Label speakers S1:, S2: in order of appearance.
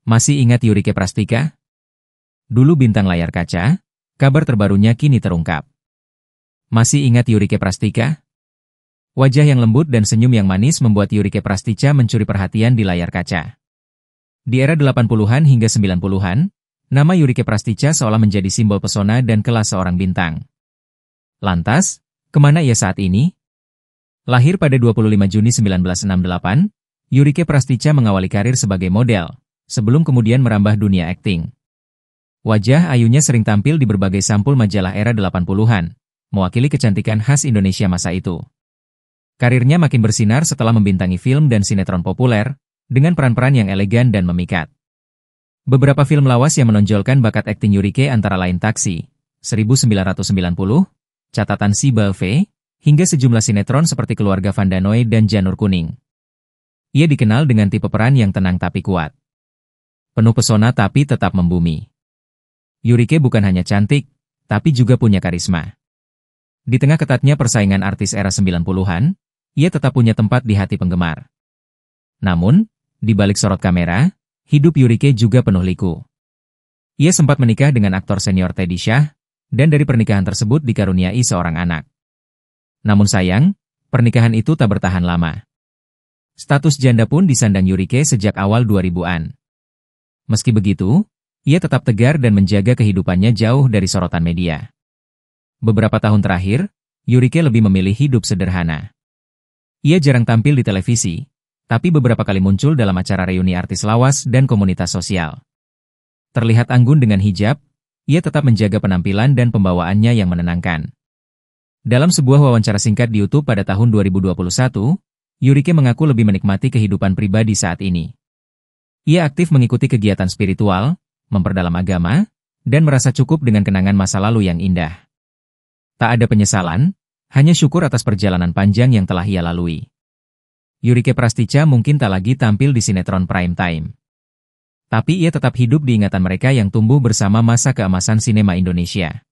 S1: Masih ingat Yurike Prastika? Dulu bintang layar kaca, kabar terbarunya kini terungkap. Masih ingat Yurike Prastika? Wajah yang lembut dan senyum yang manis membuat Yurike Prastika mencuri perhatian di layar kaca. Di era 80-an hingga 90-an, nama Yurike Prastika seolah menjadi simbol pesona dan kelas seorang bintang. Lantas, kemana ia saat ini? Lahir pada 25 Juni 1968, Yurike Prastika mengawali karir sebagai model, sebelum kemudian merambah dunia akting. Wajah ayunya sering tampil di berbagai sampul majalah era 80-an, mewakili kecantikan khas Indonesia masa itu. Karirnya makin bersinar setelah membintangi film dan sinetron populer, dengan peran-peran yang elegan dan memikat. Beberapa film lawas yang menonjolkan bakat akting Yurike antara lain Taksi, 1990, Catatan Si Balve, hingga sejumlah sinetron seperti Keluarga Vandanoy dan Janur Kuning. Ia dikenal dengan tipe peran yang tenang tapi kuat. Penuh pesona tapi tetap membumi. Yurike bukan hanya cantik, tapi juga punya karisma. Di tengah ketatnya persaingan artis era 90-an, ia tetap punya tempat di hati penggemar. Namun, di balik sorot kamera, hidup Yurike juga penuh liku. Ia sempat menikah dengan aktor senior Teddy Shah, dan dari pernikahan tersebut dikaruniai seorang anak. Namun sayang, pernikahan itu tak bertahan lama. Status janda pun disandang Yurike sejak awal 2000-an. Meski begitu, ia tetap tegar dan menjaga kehidupannya jauh dari sorotan media. Beberapa tahun terakhir, Yurike lebih memilih hidup sederhana. Ia jarang tampil di televisi, tapi beberapa kali muncul dalam acara reuni artis lawas dan komunitas sosial. Terlihat anggun dengan hijab, ia tetap menjaga penampilan dan pembawaannya yang menenangkan. Dalam sebuah wawancara singkat di YouTube pada tahun 2021, Yurike mengaku lebih menikmati kehidupan pribadi saat ini. Ia aktif mengikuti kegiatan spiritual, memperdalam agama, dan merasa cukup dengan kenangan masa lalu yang indah. Tak ada penyesalan, hanya syukur atas perjalanan panjang yang telah ia lalui. Yurike Prastika mungkin tak lagi tampil di sinetron prime time. Tapi ia tetap hidup di ingatan mereka yang tumbuh bersama masa keemasan sinema Indonesia.